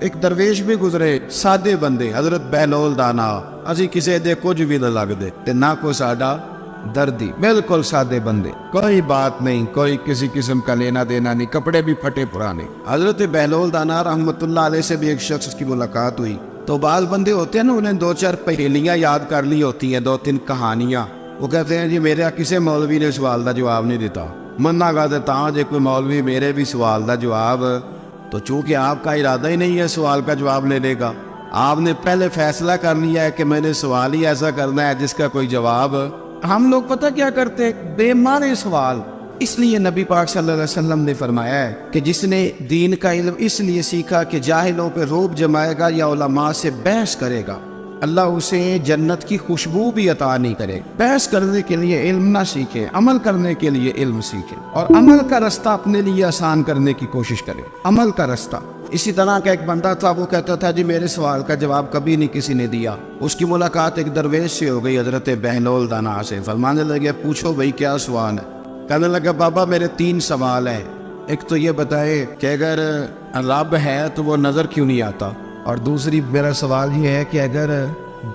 ایک درویش بھی گزرے, سادے بندے, حضرت بہلول دانا, اسی کسی دے کچھ بھی نہ لگ دے تے نہ کوئی ساڈا دردی, بالکل سادے بندے, کوئی بات نہیں, کوئی کسی قسم کا لینا دینا نہیں, کپڑے بھی پھٹے پرانے. حضرت بہلول دانا رحمت اللہ علیہ سے بھی ایک شخص کی ملاقات ہوئی. تو بعض بندے ہوتے ہیں نا, انہیں 2-4 پہیلیاں یاد کر لی ہوتی ہیں, 2-3 کہانیاں. وہ کہتے ہیں جی میرا کسی مولوی نے سوال دا جواب نہیں دیتا, مننا گا دیتا ہوں جی کوئی مولوی میرے بھی سوال دا جواب. تو چونکہ آپ کا ارادہ ہی نہیں ہے سوال کا جواب لینے کا, آپ نے پہلے فیصلہ کر لیا ہے کہ میں نے سوال ہی ایسا کرنا ہے جس کا کوئی جواب. ہم لوگ پتہ کیا کرتے ہیں, بے معنی سوال. اس لیے نبی پاک صلی اللہ علیہ وسلم نے فرمایا ہے کہ جس نے دین کا علم اس لیے سیکھا کہ جاہلوں پہ روب جمائے گا یا علماء سے بحث کرے گا, اللہ اسے جنت کی خوشبو بھی عطا نہیں کرے. بحث کرنے کے لیے علم نہ سیکھے, عمل کرنے کے لیے علم سیکھے, اور عمل کا رستہ اپنے لیے آسان کرنے کی کوشش کرے, عمل کا رستہ. اسی طرح کا ایک بندہ تھا, وہ کہتا تھا جی میرے سوال کا جواب کبھی نہیں کسی نے دیا. اس کی ملاقات ایک درویش سے ہو گئی, حضرت بہلول دانا سے. فرمانے لگے پوچھو بھائی کیا سوال ہے؟ کہنے لگا بابا میرے 3 سوال ہیں. ایک تو یہ بتائے کہ اگر رب ہے تو وہ نظر کیوں نہیں آتا, اور دوسری میرا سوال یہ ہے کہ اگر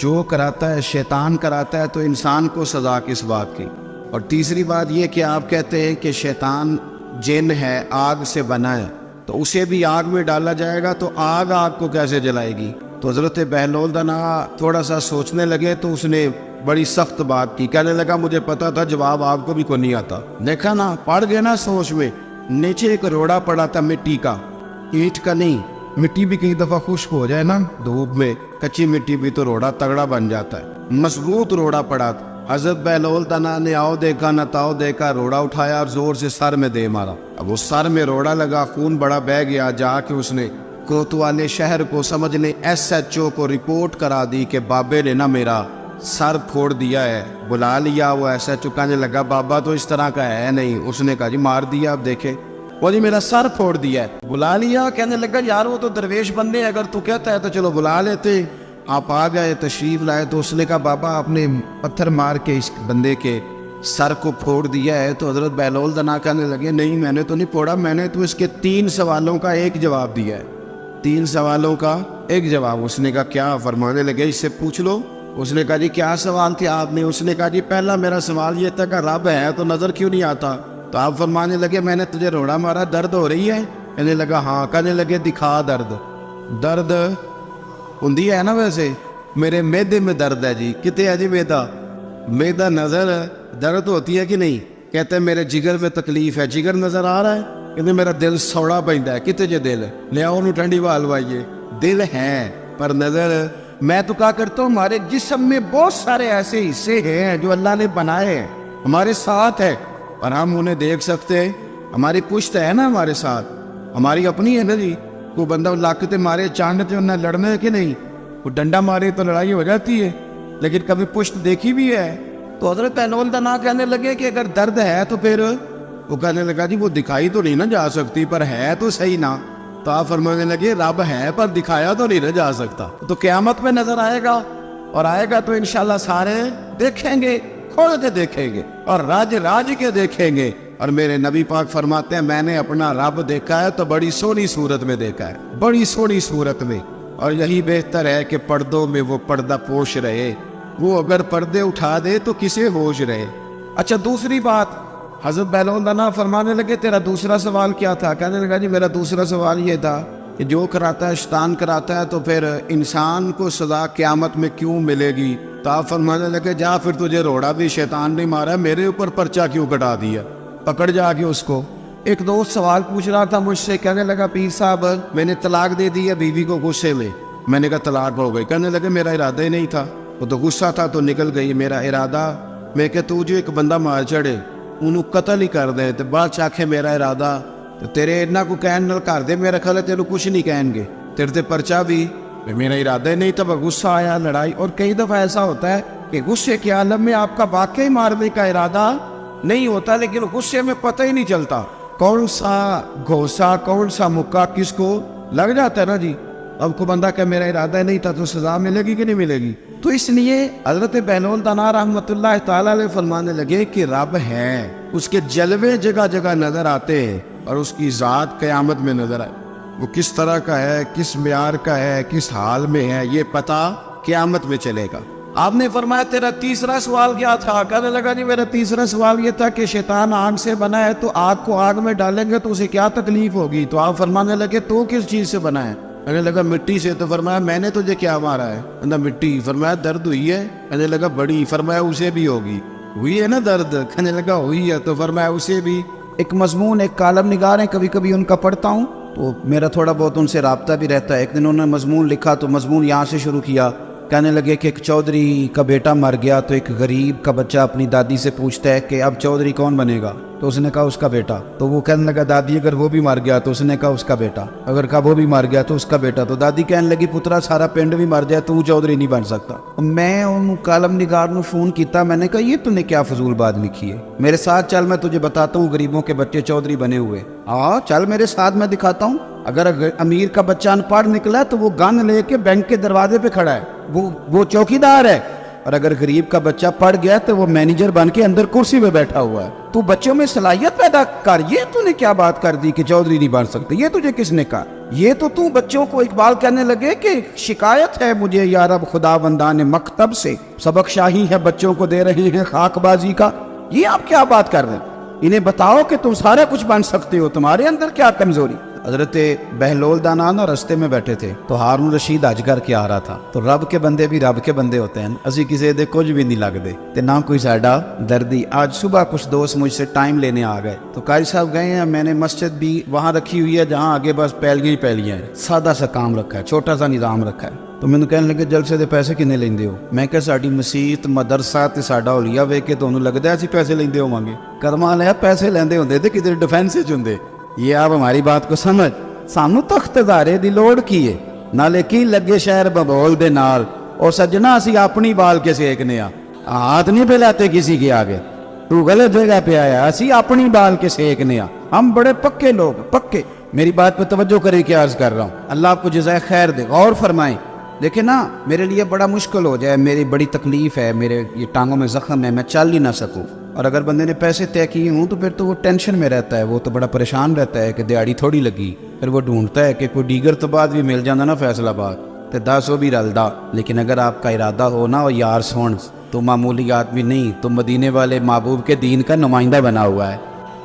جو کراتا ہے شیطان کراتا ہے تو انسان کو سزا کس بات کی, اور تیسری بات یہ کہ آپ کہتے ہیں کہ شیطان جن ہے, آگ سے بنا ہے, تو اسے بھی آگ میں ڈالا جائے گا تو آگ کو کیسے جلائے گی؟ تو حضرت بہلول دانا تھوڑا سا سوچنے لگے تو اس نے بڑی سخت بات کی. کہنے لگا مجھے پتا تھا جواب آپ کو بھی کوئی نہیں آتا. دیکھا نا, پڑ گئے نا سوچ میں. نیچے ایک روڑا پڑا تھا مٹی کا, اینٹ کا نہیں. مٹی بھی کئی دفعہ خشک ہو جائے نا دھوپ میں, کچی مٹی بھی تو روڑا تگڑا بن جاتا ہے. مضبوط روڑا پڑا تھا. حضرت بہلول دانا نے آؤ دیکھا نہ تاؤ دیکھا, روڑا اٹھایا اور زور سے سر میں دے مارا. اب وہ سر میں روڑا لگا, خون بڑا بہہ گیا. جا کے اس نے کوتوالے شہر کو سمجھنے SHO کو رپورٹ کرا دی کہ بابے نے نا میرا سر پھوڑ دیا ہے. بلا لیا. وہ SHO کہنے لگا بابا تو اس طرح کا ہے نہیں. اس نے کہا جی مار دیا, اب دیکھے. وہ جی میرا سر پھوڑ دیا ہے. بلا لیا. کہنے لگا یار وہ تو درویش بندے, اگر تو کہتا ہے تو چلو بلا لیتے. آپ آ گئے, تشریف لائے. تو اس نے کہا بابا آپ نے پتھر مار کے اس بندے کے سر کو پھوڑ دیا ہے. تو حضرت بہلول دانا کہنے لگے نہیں میں نے تو نہیں پھوڑا, میں نے تو اس کے 3 سوالوں کا ایک جواب دیا ہے. 3 سوالوں کا ایک جواب. اس نے کہا کیا؟ فرمانے لگے اس سے پوچھ لو. اس نے کہا جی کیا سوال تھے آپ نے؟ اس نے کہا جی پہلا میرا سوال یہ تھا کہ رب ہے تو نظر کیوں نہیں آتا؟ تو آپ فرمانے لگے میں نے تجھے روڑا مارا, درد ہو رہی ہے؟ کہنے لگا ہاں. کہنے لگے دکھا درد. درد ہوندی ہے نا ویسے, میرے میدے میں درد ہے جی. کتے ہے جی میدا؟ میدا نظر درد ہوتی ہے کہ نہیں؟ کہتے ہیں میرے جگر میں تکلیف ہے. جگر نظر آ رہا ہے؟ کہتے میرا دل سوڑا پیندا ہے. کتے جے دل لے آؤ انہوں ٹھنڈی وال وائیے. دل ہے پر نظر. میں تو کہا کرتا ہوں ہمارے جسم میں بہت سارے ایسے حصے ہیں جو اللہ نے بنائے ہیں, ہمارے ساتھ ہے, اور ہم انہیں دیکھ سکتے ہیں. ہماری پشت ہے نا ہمارے ساتھ, ہماری اپنی ہے نا جی. کوئی بندہ لاکتے مارے چاندتے انہیں لڑنا ہے کہ نہیں؟ وہ ڈنڈا مارے تو لڑائی ہو جاتی ہے, لیکن کبھی پشت دیکھی بھی ہے. تو حضرت بہلول دانا کہنے لگے کہ اگر درد ہے تو پھر, وہ کہنے لگا جی وہ دکھائی تو نہیں نا جا سکتی, پر ہے تو صحیح نا. تو آپ فرمانے لگے رب ہے پر دکھایا تو نہیں نہ جا سکتا. تو قیامت میں نظر آئے گا, اور آئے گا تو انشاءاللہ سارے دیکھیں گے, کھول کے دیکھیں گے اور راج کے دیکھیں گے. اور میرے نبی پاک فرماتے ہیں میں نے اپنا رب دیکھا ہے تو بڑی سونی صورت میں دیکھا ہے, بڑی سونی صورت میں. اور یہی بہتر ہے کہ پردوں میں وہ پردہ پوش رہے. وہ اگر پردے اٹھا دے تو کسے ہوش رہے. اچھا دوسری بات, حضرت بہلول دانا فرمانے لگے تیرا دوسرا سوال کیا تھا؟ کہنے لگا جی میرا دوسرا سوال یہ تھا کہ جو کراتا ہے شیطان کراتا ہے تو پھر انسان کو سزا قیامت میں کیوں ملے گی؟ تو آپ فرمانے لگے جا پھر تجھے روڑا بھی شیطان نہیں مارا, میرے اوپر پرچہ کیوں کٹا دیا؟ پکڑ جا کے اس کو. ایک دوست سوال پوچھ رہا تھا مجھ سے, کہنے لگا پیر صاحب میں نے طلاق دے دی ہے بیوی کو غصے میں. میں نے کہا طلاق ہو گئی. کہنے لگے میرا ارادہ ہی نہیں تھا, وہ تو غصہ تھا تو نکل گئی. میرا ارادہ میں کہ تو جو ایک بندہ مار چڑھے انہوں قتل ہی کر دے, تو بعد چاکھے میرا ارادہ تو تیرے اتنا کو کہن نہ کر دے, میرا خیال ہے تیرے کچھ نہیں کہیں گے, تیرے تے پرچہ بھی میرا ارادہ ہی نہیں تھا, غصہ آیا لڑائی. اور کئی دفعہ ایسا ہوتا ہے کہ غصے کے عالم میں آپ کا واقعی مارنے کا ارادہ نہیں ہوتا, لیکن غصے میں پتہ ہی نہیں چلتا کون سا گھوسا کون سا مکہ کس کو لگ جاتا ہے نا جی. اب کو بندہ کہ میرا ارادہ نہیں تھا تو سزا ملے گی کہ نہیں ملے گی؟ تو اس لیے حضرت بہلول دانا رحمت اللہ تعالیٰ علیہ فرمانے لگے کہ رب ہے, اس کے جلوے جگہ جگہ نظر آتے ہیں اور اس کی ذات قیامت میں نظر آئے. وہ کس طرح کا ہے, کس معیار کا ہے, کس حال میں ہے, یہ پتہ قیامت میں چلے گا. آپ نے فرمایا تیرا تیسرا سوال کیا تھا؟ کہنے لگا جی میرا تیسرا سوال یہ تھا کہ شیطان آگ سے بنا ہے تو آگ کو آگ میں ڈالیں گے تو اسے کیا تکلیف ہوگی؟ تو آپ فرمانے لگے تو کس چیز سے بنا ہے؟ کہنے لگا مٹی سے. تو فرمایا میں نے تجھے کیا مارا ہے؟ کہنا مٹی. فرمایا درد ہوئی ہے؟ کہنے لگا بڑی. فرمایا اسے بھی ہوگی. ہوئی ہے نا درد؟ کہنے لگا ہوئی ہے. تو فرمایا اسے بھی. ایک مضمون ایک کالم نگار ہیں, کبھی کبھی ان کا پڑھتا ہوں تو میرا تھوڑا بہت ان سے رابطہ بھی رہتا ہے. ایک دن انہوں نے مضمون لکھا تو مضمون یہاں سے شروع کیا. کہنے لگے کہ ایک چودھری کا بیٹا مر گیا تو ایک غریب کا بچہ اپنی دادی سے پوچھتا ہے کہ اب چودھری کون بنے گا؟ تو اس نے کہا اس کا بیٹا. تو وہ کہنے لگا دادی اگر وہ بھی مر گیا؟ تو اس نے کہا اس کا بیٹا. اگر کہا وہ بھی مر گیا تو اس کا بیٹا. تو دادی کہنے لگی پترا سارا پنڈ بھی مر جائے تو چودھری نہیں بن سکتا. میں ان کالم نگار نے فون کیتا, میں نے کہا یہ تو نے کیا فضول بات لکھی ہے, میرے ساتھ چل میں تجھے بتاتا ہوں غریبوں کے بچے چودھری بنے ہوئے. ہاں چل میرے ساتھ میں دکھاتا ہوں. اگر امیر کا بچہ ان پڑھ نکلا تو وہ گن لے کے بینک کے دروازے پہ کھڑا ہے, وہ چوکیدار ہے. اور اگر غریب کا بچہ پڑھ گیا تو وہ مینیجر بن کے اندر کرسی پہ بیٹھا ہوا ہے. تو بچوں میں صلاحیت پیدا کر. یہ تو نے کیا بات کر دی کہ چودھری نہیں بن سکتے؟ یہ تجھے کس نے کہا؟ یہ تو بچوں کو اقبال کہنے لگے کہ شکایت ہے مجھے یا رب خدا بندان مکتب سے, سبق شاہی ہے بچوں کو دے رہے ہیں خاک بازی کا. یہ آپ کیا بات کر رہے ہیں؟ انہیں بتاؤ کہ تم سارا کچھ بن سکتے ہو, تمہارے اندر کیا کمزوری؟ حضرت بہلول دانان اور رستے میں بیٹھے تھے تو ہارون رشید حج کر کے آ رہا تھا. تو رب کے بندے بھی رب کے بندے ہوتے ہیں, اسی کسی دے کچھ بھی نہیں لگتے تے نہ کوئی ساڈا دردی. آج صبح کچھ دوست مجھ سے ٹائم لینے آ گئے تو قاری صاحب گئے ہیں, میں نے مسجد بھی وہاں رکھی ہوئی ہے جہاں آگے بس پیلیاں ہیں, سادہ سا کام رکھا ہے, چھوٹا سا نظام رکھا ہے. تو میں نے کہنے لگے جلسے دے پیسے کنے لیندے ہو؟ میں کہ ساڈی مسجد مدرسہ تے ساڈا اولیاء ویکھ کے تانوں لگدا ہے اسی پیسے لیندے ہوواں گے؟ کرما لیا پیسے لیندے ہوندے تے کدھر ڈیفینس وچ ہوندے. یہ آپ ہماری بات کو سمجھ. سانو تخت دارے دی لوڑ کی ہے, نالے کی لگے شہر ببول دے نال. اور سجنا اسی اپنی بال کے سیکنے آ, ہاتھ نہیں پھیلاتے کسی کے آگے. تو غلط جگہ پہ آیا, اسی اپنی بال کے سیکنے آ. ہم بڑے پکے لوگ, پکے. میری بات پہ توجہ کرے کہ عرض کر رہا ہوں, اللہ آپ کو جزائے خیر دے. غور فرمائیں. دیکھیں نا میرے لیے بڑا مشکل ہو جائے, میری بڑی تکلیف ہے, میرے یہ ٹانگوں میں زخم ہے, میں چل ہی نہ سکوں. اور اگر بندے نے پیسے طے کیے ہوں تو پھر تو وہ ٹینشن میں رہتا ہے, وہ تو بڑا پریشان رہتا ہے کہ دیہڑی تھوڑی لگی. پھر وہ ڈھونڈتا ہے کہ کوئی دیگر تو بعد بھی مل جانا نا فیصل آباد تے 10 بھی رلدا. لیکن اگر آپ کا ارادہ ہو نا, اور یار سون تو معمولی آدمی نہیں, تو مدینے والے محبوب کے دین کا نمائندہ بنا ہوا ہے.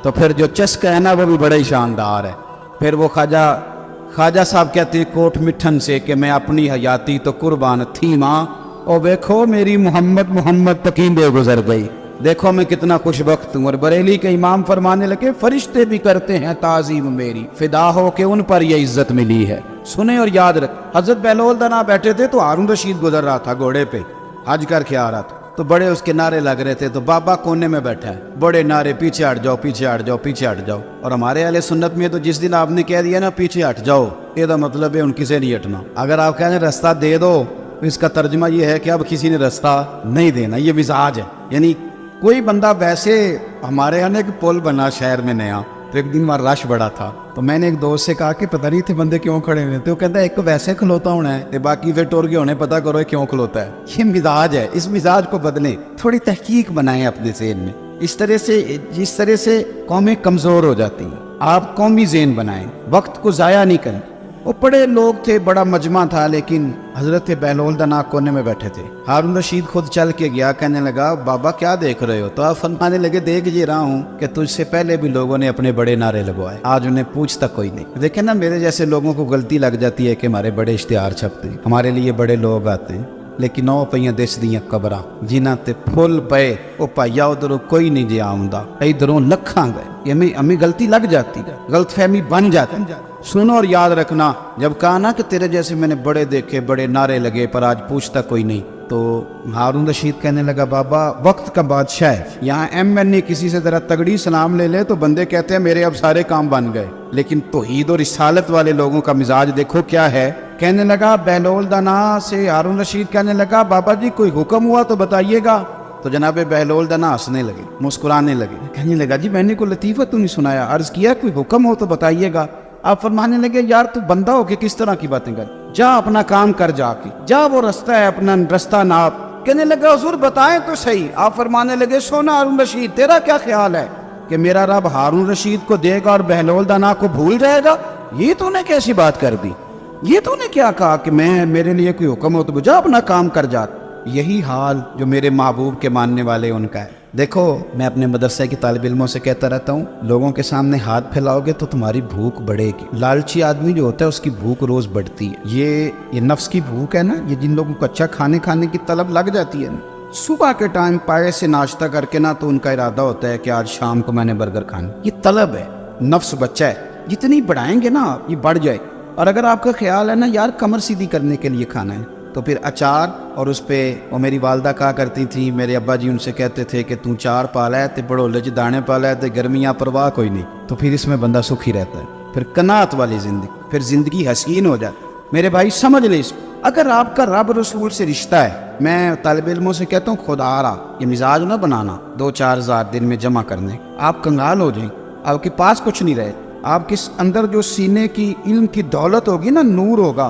تو پھر جو چسکا ہے نا وہ بھی بڑا ہی شاندار ہے. پھر وہ خواجہ صاحب کہتے ہیں کوٹ مٹھن سے کہ میں اپنی حیاتی تو قربان تھی ماں, اور دیکھو میری محمد تقیندے گزر گئی. دیکھو میں کتنا خوش بخت ہوں. اور بریلی کے امام فرمانے لگے فرشتے بھی کرتے ہیں تعظیم میری, فدا ہو کہ ان پر یہ عزت ملی ہے. سنیں اور یاد رکھ. حضرت بہلول دانا بیٹھے تھے تو ہارون رشید گزر رہا تھا گھوڑے پہ, حج کر کے آ رہا تھا. تو بڑے اس کے نعرے لگ رہے تھے, تو بابا کونے میں بیٹھا ہے, بڑے نعرے پیچھے ہٹ جاؤ, پیچھے ہٹ جاؤ, پیچھے ہٹ جاؤ. اور ہمارے اہل سنت میں تو جس دن آپ نے کہہ دیا نا پیچھے ہٹ جاؤ, یہ دا مطلب ہے ان کسی نہیں ہٹنا. اگر آپ کہیں رستہ دے دو تو اس کا ترجمہ یہ ہے کہ اب کسی نے رستہ نہیں دینا. یہ مزاج ہے. یعنی کوئی بندہ ویسے, ہمارے یہاں ایک پل بنا شہر میں نیا, تو ایک دن وہاں رش بڑا تھا, تو میں نے ایک دوست سے کہا کہ پتہ نہیں تھے بندے کیوں کھڑے ہوئے, تو وہ کہتا ہے ایک ویسے کھلوتا ہونا ہے, باقی پھر ٹور کے ہونے پتہ کرو کیوں کھلوتا ہے. یہ مزاج ہے, اس مزاج کو بدلیں, تھوڑی تحقیق بنائیں اپنے ذہن میں. جس طرح سے قومیں کمزور ہو جاتی ہیں, آپ قومی ذہن بنائیں, وقت کو ضائع نہیں کریں. وہ بڑے لوگ تھے, بڑا مجمع تھا, لیکن حضرت بہلول دانا کونے میں بیٹھے تھے. ہارون رشید خود چل کے گیا, کہنے لگا بابا کیا دیکھ رہے ہو؟ تو آپ فرمانے لگے دیکھ یہ رہا ہوں کہ تجھ سے پہلے بھی لوگوں نے اپنے بڑے نعرے لگوائے, آج انہیں پوچھتا کوئی نہیں. دیکھیں نا میرے جیسے لوگوں کو غلطی لگ جاتی ہے کہ ہمارے بڑے اشتہار چھپتے ہیں, ہمارے لیے بڑے لوگ آتے ہیں, لیکن او پئیاں دس دیاں قبراں جنہاں تے پھل پے, او پائیا ادھروں کوئی نہیں جی آمدا, ادھروں لکھاں گئے. یہ ہمیں غلطی لگ جاتی ہے, غلط فہمی بن جاتی ہے. سنو اور یاد رکھنا, جب کہا نا کہ تیرے جیسے میں نے بڑے دیکھے, بڑے نعرے لگے, پر آج پوچھتا کوئی نہیں, تو ہارون رشید کہنے لگا بابا وقت کا بادشاہ ہے. یہاں ایم کسی سے ذرا تگڑی سلام لے لے تو بندے کہتے ہیں میرے اب سارے کام بن گئے, لیکن توحید اور رسالت والے لوگوں کا مزاج دیکھو کیا ہے. کہنے لگا بہلول دانا سے ہارون رشید کہنے لگا بابا جی کوئی حکم ہوا تو بتائیے گا. تو جناب بہلول دانا ہنسنے لگے, مسکرانے لگے, کہنے لگا جی میں نے کوئی لطیفہ تو نہیں سنایا, عرض کیا کوئی حکم ہو تو بتائیے گا. آپ فرمانے لگے یار تو بندہ ہو کے کس طرح کی باتیں کر, جا اپنا کام کر, جا کے جا وہ رستہ ہے اپنا رستہ ناپ. کہنے لگا حضور بتائیں تو صحیح. آپ فرمانے لگے سونا ہارون رشید تیرا کیا خیال ہے کہ میرا رب ہارون رشید کو دے گا اور بہلول دانا کو بھول جائے گا؟ یہ تو نے کیسی بات کر دی؟ یہ تو نے کیا کہا کہ میں میرے لیے کوئی حکم ہو تو جا اپنا کام کر جا؟ یہی حال جو میرے محبوب کے ماننے والے ان کا ہے۔ دیکھو میں اپنے مدرسے کی طالب علموں سے کہتا رہتا ہوں، لوگوں کے سامنے ہاتھ پھیلاؤ گے تو تمہاری بھوک بڑھے گی۔ لالچی آدمی جو ہوتا ہے اس کی بھوک روز بڑھتی ہے۔ یہ نفس کی بھوک ہے نا، یہ جن لوگوں کو اچھا کھانے کی طلب لگ جاتی ہے نا، صبح کے ٹائم پائے سے ناشتہ کر کے نا تو ان کا ارادہ ہوتا ہے کہ آج شام کو میں نے برگر کھانا۔ یہ طلب ہے، نفس بچہ ہے، جتنی بڑھائیں گے نا یہ بڑھ جائے۔ اور اگر آپ کا خیال ہے نا یار کمر سیدھی کرنے کے لیے کھانا ہے تو پھر اچار اور اس پہ، وہ میری والدہ کہا کرتی تھی، میرے ابا جی ان سے کہتے تھے کہ تو چار پالا ہے تے بڑولے چ دانے پالا ہے تے گرمیاں پرواہ کوئی نہیں، تو پھر اس میں بندہ سکھی رہتا ہے، پھر قناعت والی زندگی، پھر زندگی حسین ہو جاتی۔ میرے بھائی سمجھ لے اس کو، اگر آپ کا رب رسول سے رشتہ ہے، میں طالب علموں سے کہتا ہوں خدا رہا یہ مزاج نہ بنانا 2-4 ہزار دن میں جمع کرنے، آپ کنگال ہو جائیں، آپ کے پاس کچھ نہیں رہے، آپ کے اندر جو سینے کی علم کی دولت ہوگی نا، نور ہوگا،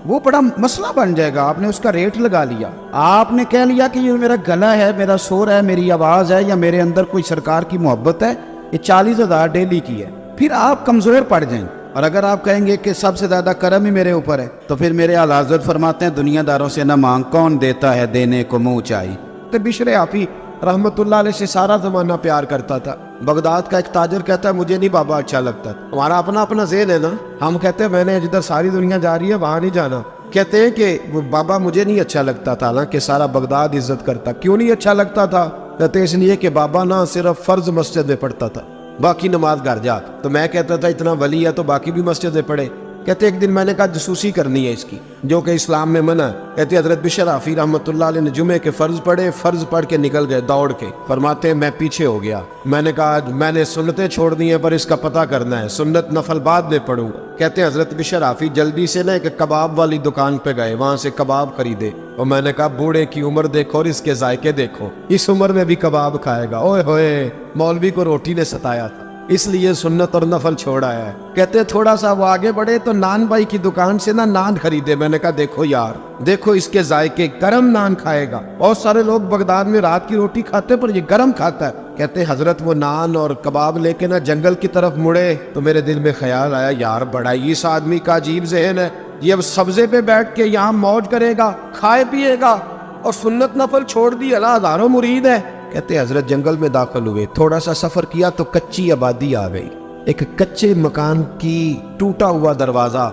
وہ بڑا مسئلہ بن جائے گا۔ آپ نے اس کا ریٹ لگا لیا، آپ نے کہہ لیا کہ یہ میرا گلا ہے، میرا سور ہے، میری آواز ہے، یا میرے اندر کوئی سرکار کی محبت ہے، یہ 40,000 ڈیلی کی ہے، پھر آپ کمزور پڑ جائیں۔ اور اگر آپ کہیں گے کہ سب سے زیادہ کرم ہی میرے اوپر ہے، تو پھر میرے اعلیٰ حضرت فرماتے ہیں دنیا داروں سے نہ مانگ، کون دیتا ہے دینے کو منہ چاہیے۔ تو بشر حافی رحمت اللہ علیہ سے سارا زمانہ پیار کرتا تھا۔ بغداد کا ایک تاجر کہتا ہے مجھے نہیں بابا اچھا لگتا، ہمارا اپنا اپنا ذہن ہے نا، ہم کہتے ہیں میں نے جدھر ساری دنیا جا رہی ہے وہاں نہیں جانا، کہتے ہیں کہ بابا مجھے نہیں اچھا لگتا تھا، حالانکہ سارا بغداد عزت کرتا۔ کیوں نہیں اچھا لگتا تھا؟ کہتے اس لیے کہ بابا نا صرف فرض مسجد میں پڑھتا تھا، باقی نماز گھر جا، تو میں کہتا تھا اتنا ولی ہے تو باقی بھی مسجد میں پڑھے۔ کہتے ایک دن میں نے کہا جسوسی کرنی ہے اس کی، جو کہ اسلام میں منع ہے۔ کہتے حضرت بشر حافی رحمۃ اللہ علیہ نے جمعے کے فرض پڑھے، فرض پڑھ کے نکل گئے دوڑ کے، فرماتے ہیں میں پیچھے ہو گیا، میں نے کہا میں نے سنتیں چھوڑ دی ہیں پر اس کا پتہ کرنا ہے، سنت نفل بعد میں پڑھوں گا۔ کہتے ہیں حضرت بشر حافی جلدی سے نا ایک کباب والی دکان پہ گئے، وہاں سے کباب خریدے، اور میں نے کہا بوڑھے کی عمر دیکھو اور اس کے ذائقے دیکھو، اس عمر میں بھی کباب کھائے گا، اوئے ہوئے مولوی کو روٹی نے ستایا تھا، اس لیے سنت اور نفل چھوڑا ہے۔ کہتے تھوڑا سا وہ آگے بڑھے تو نان بھائی کی دکان سے نا نان خریدے، میں نے کہا دیکھو یار دیکھو اس کے ذائقے، گرم نان کھائے گا، بہت سارے لوگ بغداد میں رات کی روٹی کھاتے پر یہ گرم کھاتا ہے۔ کہتے حضرت وہ نان اور کباب لے کے نا جنگل کی طرف مڑے تو میرے دل میں خیال آیا یار بڑا اس آدمی کا عجیب ذہن ہے، یہ اب سبزے پہ بیٹھ کے یہاں موج کرے گا، کھائے پیے گا، اور سنت نفل چھوڑ دی، اللہ ہزاروں مرید ہے۔ کہتے حضرت جنگل میں داخل ہوئے، تھوڑا سا سفر کیا تو کچی آبادی آ گئی، ایک کچے مکان کی ٹوٹا ہوا دروازہ،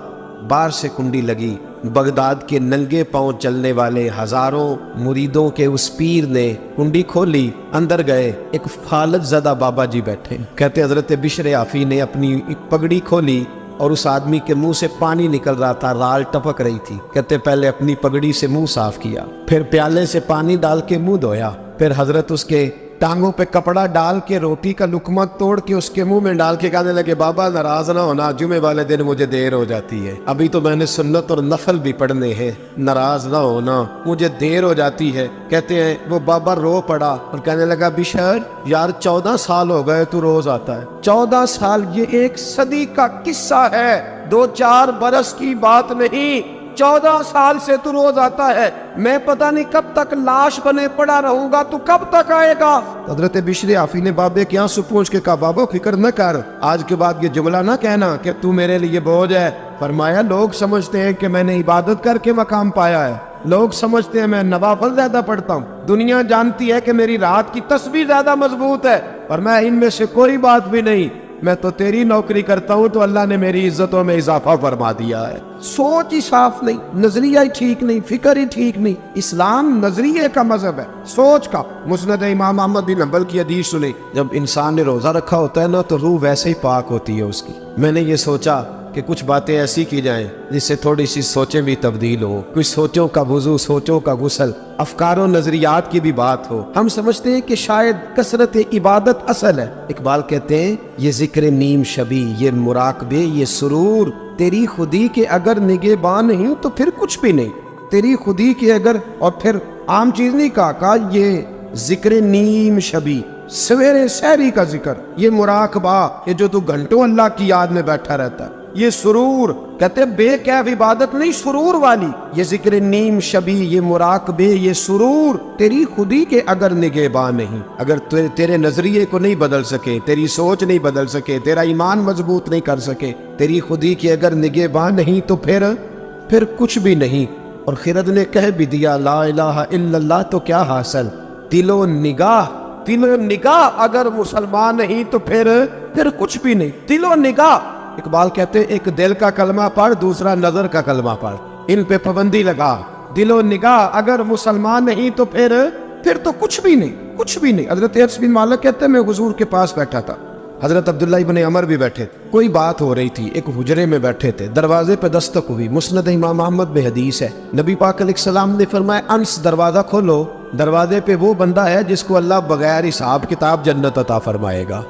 باہر سے کنڈی لگی، بغداد کے ننگے پاؤں چلنے والے ہزاروں مریدوں کے اس پیر نے کنڈی کھولی، اندر گئے، ایک فالج زدہ بابا جی بیٹھے۔ کہتے حضرت بشر حافی نے اپنی پگڑی کھولی اور اس آدمی کے منہ سے پانی نکل رہا تھا، رال ٹپک رہی تھی۔ کہتے پہلے اپنی پگڑی سے منہ صاف کیا، پھر پیالے سے پانی ڈال کے منہ دھویا، پھر حضرت اس کے ٹانگوں پہ کپڑا ڈال کے روٹی کا لقمہ توڑ کے اس کے منہ میں ڈال کے کہنے لگے بابا ناراض نہ ہونا، جمعے والے دن مجھے دیر ہو جاتی ہے، ابھی تو میں نے سنت اور نفل بھی پڑھنے ہیں، ناراض نہ ہونا مجھے دیر ہو جاتی ہے۔ کہتے ہیں وہ بابا رو پڑا اور کہنے لگا بشر یار 14 سال ہو گئے تو روز آتا ہے، 14 سال یہ 1 صدی کا قصہ ہے، 2-4 برس کی بات نہیں، 14 سال سے تو روز آتا ہے، میں پتہ نہیں کب تک لاش بنے پڑا رہوں گا، تو کب تک آئے گا؟ حضرت بشر حافی نے بابے کی آنسو پوچھ کے کہا بابا فکر نہ کر، آج کے بعد یہ جملہ نہ کہنا کہ تو میرے لیے بوجھ ہے۔ فرمایا لوگ سمجھتے ہیں کہ میں نے عبادت کر کے مقام پایا ہے، لوگ سمجھتے ہیں میں نوافل زیادہ پڑھتا ہوں، دنیا جانتی ہے کہ میری رات کی تسبیح زیادہ مضبوط ہے، اور میں ان میں سے کوئی بات بھی نہیں، میں تو تیری نوکری کرتا ہوں تو اللہ نے میری عزتوں میں اضافہ فرما دیا ہے۔ سوچ ہی صاف نہیں، نظریہ ہی ٹھیک نہیں، فکر ہی ٹھیک نہیں۔ اسلام نظریے کا مذہب ہے، سوچ کا۔ مسند امام احمد بن حنبل کی حدیث سنی، جب انسان نے روزہ رکھا ہوتا ہے نا تو روح ویسے ہی پاک ہوتی ہے اس کی۔ میں نے یہ سوچا کہ کچھ باتیں ایسی کی جائیں جس سے تھوڑی سی سوچیں بھی تبدیل ہو، کچھ سوچوں کا وضو، سوچوں کا غسل، افکار و نظریات کی بھی بات ہو۔ ہم سمجھتے ہیں کہ شاید کثرت عبادت اصل ہے۔ اقبال کہتے ہیں یہ ذکر نیم شبی، یہ مراقبے، یہ سرور، تیری خودی کے اگر نگہبان نہیں تو پھر کچھ بھی نہیں، تیری خودی کے اگر، اور پھر عام چیز نہیں کہا یہ ذکر نیم شبی، سویرے سحری کا ذکر، یہ مراقبہ، یہ جو تو گھنٹوں اللہ کی یاد میں بیٹھا رہتا ہے، یہ سرور، کہتے ہیں بے کیف عبادت نہیں، سرور والی، یہ ذکر نیم شبی، یہ مراقبے، یہ سرور تیری خودی کے اگر نگہباں نہیں، اگر تیرے نظریے کو نہیں بدل سکے، تیری سوچ نہیں بدل سکے، تیرا ایمان مضبوط نہیں کر سکے، تیری خودی کے اگر نگہباں نہیں تو پھر کچھ بھی نہیں۔ اور خرد نے کہہ بھی دیا لا الہ الا اللہ تو کیا حاصل؟ دل و نگاہ اگر مسلمان نہیں تو پھر کچھ بھی نہیں، دل و نگاہ۔ اقبال کہتے ہیں ایک دل کا کلمہ پڑھ، دوسرا نظر کا کلمہ پڑھ، ان پہ پابندی لگا۔ دل و نگاہ اگر مسلمان نہیں تو پھر تو کچھ بھی نہیں۔ حضرت انس بن مالک کہتے ہیں میں حضور کے پاس بیٹھا تھا، حضرت عبداللہ ابن عمر بھی بیٹھے تھے، کوئی بات ہو رہی تھی، ایک حجرے میں بیٹھے تھے، دروازے پہ دستک ہوئی، مسند امام احمد میں حدیث ہے، نبی پاک علیہ السلام نے فرمایا انس دروازہ کھولو، دروازے پہ وہ بندہ ہے جس کو اللہ بغیر حساب کتاب جنت عطا فرمائے گا،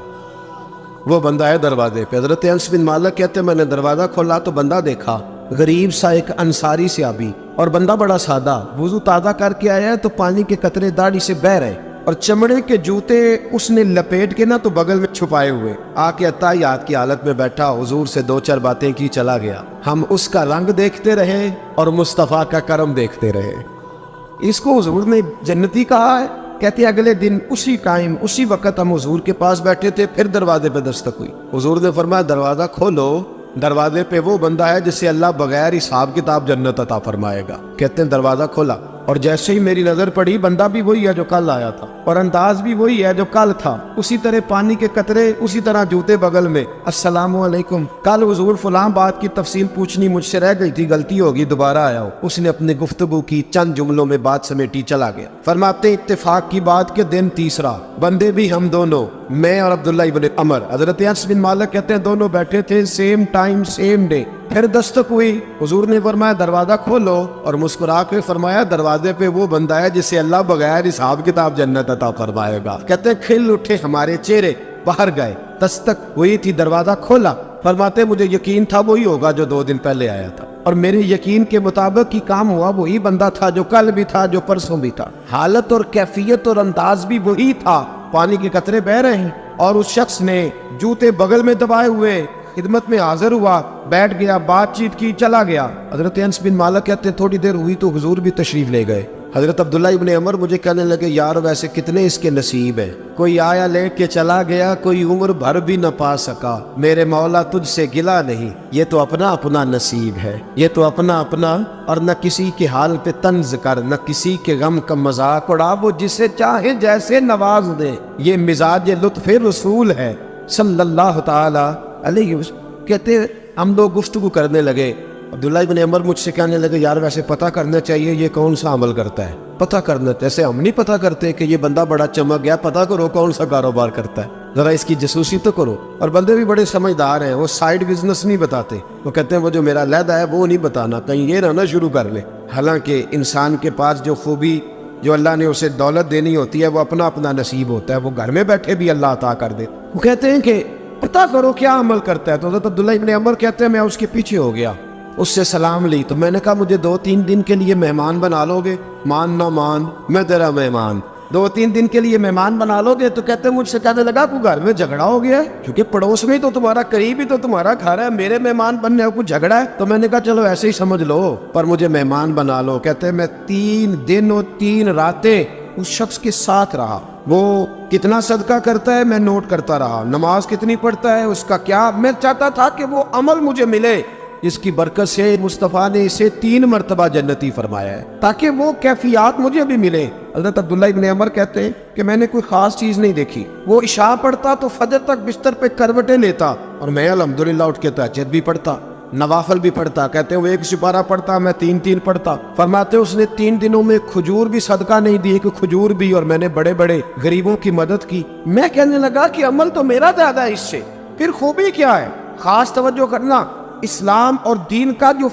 وہ بندہ ہے دروازے پہ۔ حضرت انس بن مالک کہتے ہیں میں نے دروازہ کھولا تو بندہ دیکھا، غریب سا ایک انصاری صحابی، اور بندہ بڑا سادہ، وضو تازہ کر کے آیا ہے تو پانی کے قطرے داڑھی سے بہہ رہے، اور چمڑے کے جوتے اس نے لپیٹ کے تو بغل میں چھپائے ہوئے، آ کے عطائیات کی حالت میں بیٹھا، حضور سے دو چار باتیں کی چلا گیا۔ ہم اس کا رنگ دیکھتے رہے اور مصطفیٰ کا کرم دیکھتے رہے۔ اس کو حضور نے جنتی کہا ہے۔ کہتے ہیں اگلے دن اسی ٹائم اسی وقت ہم حضور کے پاس بیٹھے تھے، پھر دروازے پہ دستک ہوئی، حضور نے فرمایا دروازہ کھولو، دروازے پہ وہ بندہ ہے جس سے اللہ بغیر حساب کتاب جنت عطا فرمائے گا۔ کہتے ہیں دروازہ کھولا، اور جیسے ہی میری نظر پڑی بندہ بھی وہی ہے جو کل آیا تھا، اور انداز بھی وہی ہے جو کل تھا، اسی طرح پانی کے قطرے، اسی طرح جوتے بغل میں، السلام علیکم، کل حضور فلاں بات کی تفصیل پوچھنی مجھ سے رہ گئی تھی، غلطی ہوگی دوبارہ آیا ہو۔ اس نے اپنی گفتگو کی، چند جملوں میں بات سمیٹی، چلا گیا۔ فرماتے اتفاق کی بات کے دن تیسرا، بندے بھی ہم دونوں، میں اور عبداللہ ابن عمر، حضرت انس بن مالک کہتے ہیں دونوں بیٹھے تھے، سیم ٹائم سیم ڈے، پھر دستک ہوئی، حضور نے فرمایا دروازہ کھولو، اور مسکرا کے فرمایا دروازے پہ وہ بندہ ہے جسے اللہ بغیر حساب کتاب جنت عطا فرمائے گا۔ کہتے ہیں کھل اٹھے ہمارے چہرے، باہر گئے، دستک ہوئی تھی، دروازہ کھولا، فرماتے مجھے یقین تھا وہی ہوگا جو 2 دن پہلے آیا تھا، اور میرے یقین کے مطابق ہی کام ہوا، وہی بندہ تھا جو کل بھی تھا، جو پرسوں بھی تھا، حالت اور کیفیت اور انداز بھی وہی تھا، پانی کے قطرے بہ رہے ہیں، اور اس شخص نے جوتے بغل میں دبائے ہوئے خدمت میں حاضر ہوا، بیٹھ گیا، بات چیت کی، چلا گیا۔ حضرت انس بن مالک کہتے ہیں تھوڑی دیر ہوئی تو حضور بھی تشریف لے گئے۔ حضرت عبداللہ ابن عمر مجھے کہنے لگے یار ویسے کتنے اس کے نصیب ہیں، کوئی آیا لے کے چلا گیا، کوئی عمر بھر بھی نہ پا سکا، میرے مولا تجھ سے گلا نہیں، یہ تو اپنا اپنا نصیب ہے، یہ تو اپنا اپنا، اور نہ کسی کے حال پہ طنز کر، نہ کسی کے غم کا مذاق اڑا، وہ جسے چاہے جیسے نواز دے، یہ مزاج لطف رسول ہے صلی اللہ تعالی علیہ وسلم۔ کہتے ہم لوگ گفتگو کرنے لگے، عبداللہ ابن عمر مجھ سے کہنے لگے یار ویسے پتہ کرنا چاہیے یہ کون سا عمل کرتا ہے، پتہ کرنا، ایسے ہم نہیں پتہ کرتے کہ یہ بندہ بڑا چمک گیا، پتہ کرو کون سا کاروبار کرتا ہے، ذرا اس کی جاسوسی تو کرو۔ اور بندے بھی بڑے سمجھدار ہیں، وہ سائیڈ بزنس نہیں بتاتے، وہ کہتے ہیں وہ جو میرا علیحدہ ہے وہ نہیں بتانا، کہیں یہ نہ شروع کر لے۔ حالانکہ انسان کے پاس جو خوبی، جو اللہ نے اسے دولت دینی ہوتی ہے، وہ اپنا اپنا نصیب ہوتا ہے، وہ گھر میں بیٹھے بھی اللہ عطا کر دے۔ وہ کہتے ہیں کہ پتہ کرو کیا عمل کرتا ہے، تو حضرت عبداللہ ابن عمر کہتے ہیں میں اس کے پیچھے ہو گیا، اس سے سلام لی، تو میں نے کہا مجھے 2-3 دن کے لیے مہمان بنا لو گے؟ مان نہ مان، میں تیرا مہمان، 2-3 دن کے لیے مہمان بنا لو گے؟ تو کہتے ہیں مجھ سے کہنے لگا کوئی گھر میں جھگڑا ہو گیا ہے، کیونکہ پڑوس میں تو تمہارا قریب ہی تو تمہارا گھر ہے، میرے مہمان بننے کو کچھ جھگڑا ہے؟ تو میں نے کہا چلو ایسے ہی سمجھ لو، پر مجھے مہمان بنا لو۔ کہتے ہیں میں 3 دن اور 3 راتیں اس شخص کے ساتھ رہا، وہ کتنا صدقہ کرتا ہے میں نوٹ کرتا رہا، نماز کتنی پڑھتا ہے، اس کا کیا، میں چاہتا تھا کہ وہ عمل مجھے ملے جس کی برکت سے مصطفیٰ نے اسے 3 مرتبہ جنتی فرمایا ہے، تاکہ وہ کیفیات مجھے بھی ملے۔ حضرت عبداللہ ابن عمر کہتے ہیں کہ میں نے کوئی خاص چیز نہیں دیکھی، وہ عشاء پڑھتا تو فجر تک بستر پہ کروٹیں لیتا، اور میں الحمدللہ اٹھ کے تہجد بھی پڑھتا، نوافل بھی پڑھتا۔ کہتے ہیں وہ 1 سپارہ پڑھتا، میں 3 پڑھتا۔ فرماتے اس نے 3 دنوں میں کھجور بھی صدقہ نہیں دی، کہ کھجور بھی، اور میں نے بڑے بڑے غریبوں کی مدد کی۔ میں کہنے لگا کہ عمل تو میرا زیادہ ہے اس سے، پھر خوبی کیا ہے؟ خاص توجہ کرنا، اسلام اور دین کا جو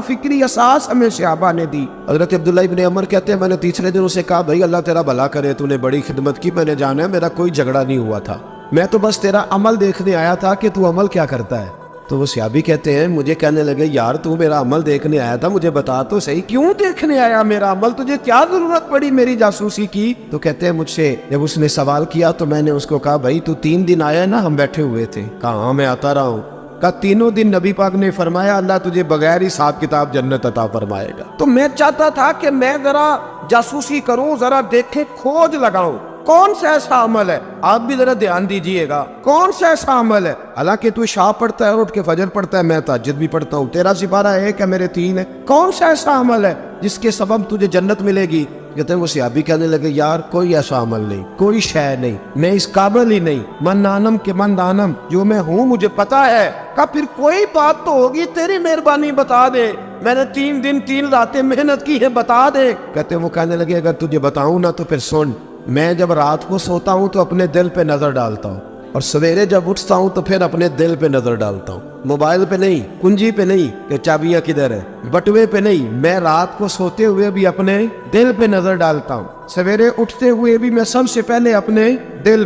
فکری اساس ہمیں صحابہ نے دی۔ حضرت عبداللہ ابن عمر کہتے ہیں میں نے تیسرے دن اسے کہا بھائی اللہ تیرا بھلا کرے، تو نے بڑی خدمت کی، میں نے جانا ہے میرا کوئی جھگڑا نہیں ہوا تھا، میں تو بس تیرا عمل دیکھنے آیا تھا کہ تو عمل کیا کرتا ہے۔ تو وہ صحابی کہتے ہیں مجھے کہنے لگے یار تو میرا عمل دیکھنے آیا تھا, مجھے بتا تو صحیح کیوں دیکھنے آیا میرا عمل, تجھے کیا ضرورت پڑی میری جاسوسی کی؟ تو کہتے ہیں مجھ سے جب اس نے سوال کیا تو میں نے اس کو کہا بھائی تو 3 دن آیا نا, ہم بیٹھے ہوئے تھے. کہا ہاں میں آتا رہا ہوں. کہا 3 دن نبی پاک نے فرمایا اللہ تجھے بغیر حساب کتاب جنت عطا فرمائے گا. تو میں چاہتا تھا کہ میں ذرا جاسوسی کروں, ذرا دیکھیں, کھوج لگاؤں کون سا ایسا عمل ہے. آپ بھی ذرا دھیان دیجئے گا, کون سا ایسا عمل ہے. حالانکہ تو عشاء پڑھتا ہے, اٹھ کے فجر پڑھتا ہے, میں تہجد بھی پڑھتا ہوں, تیرا سپارہ 1 ہے میرے 3 ہے. کون سا ایسا عمل ہے جس کے سبب تجھے جنت ملے گی؟ کہتے ہیں وہ صحابی کہنے لگے یار کوئی ایسا عمل نہیں, کوئی شے نہیں, میں اس قابل ہی نہیں. من نانم کے من دانم, جو میں ہوں مجھے پتا ہے. کہا پھر کوئی بات تو ہوگی, تیری مہربانی بتا دے, میں نے 3 دن 3 راتیں محنت کی ہے, بتا دے. کہتے ہیں وہ کہنے لگے اگر تجھے بتاؤں نا تو پھر سن, میں جب رات کو سوتا ہوں تو اپنے دل پہ نظر ڈالتا ہوں, اور سویرے جب اٹھتا ہوں تو پھر اپنے دل پہ نظر ڈالتا ہوں. موبائل پہ نہیں, کنجی پہ نہیں کہ چابیاں کدھر ہے, بٹوے پہ نہیں. میں رات کو سوتے ہوئے بھی اپنے دل پہ نظر ڈالتا ہوں, سویرے اٹھتے ہوئے بھی میں سب سے پہلے اپنے دل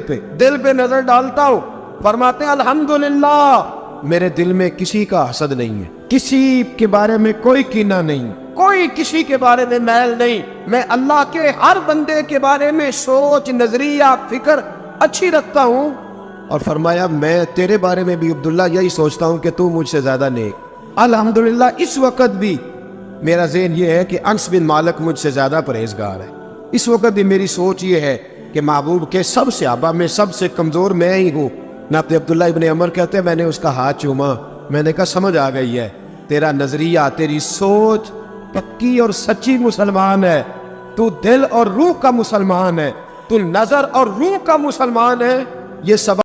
پہ نظر ڈالتا ہوں. فرماتے ہیں الحمدللہ میرے دل میں کسی کا حسد نہیں ہے, کسی کے بارے میں کوئی کینہ نہیں, کوئی کسی کے بارے میں میل نہیں. میں اللہ کے ہر بندے کے بارے میں سوچ, نظریہ, فکر اچھی رکھتا ہوں. اور فرمایا میں تیرے بارے میں بھی عبداللہ یہی سوچتا ہوں کہ تو مجھ سے زیادہ نیک. الحمدللہ اس وقت بھی میرا ذہن یہ ہے کہ انس بن مالک مجھ سے زیادہ پرہیزگار ہے. اس وقت بھی میری سوچ یہ ہے کہ محبوب کے سب صحابہ میں سب سے کمزور میں ہی ہوں. ناطق عبداللہ ابن عمر کہتے ہیں میں نے اس کا ہاتھ چوما, میں نے کہا سمجھ آ گئی ہے, تیرا نظریہ, تیری سوچ پکی اور سچی مسلمان ہے, تو دل اور روح کا مسلمان ہے, تو نظر اور روح کا مسلمان ہے. یہ سب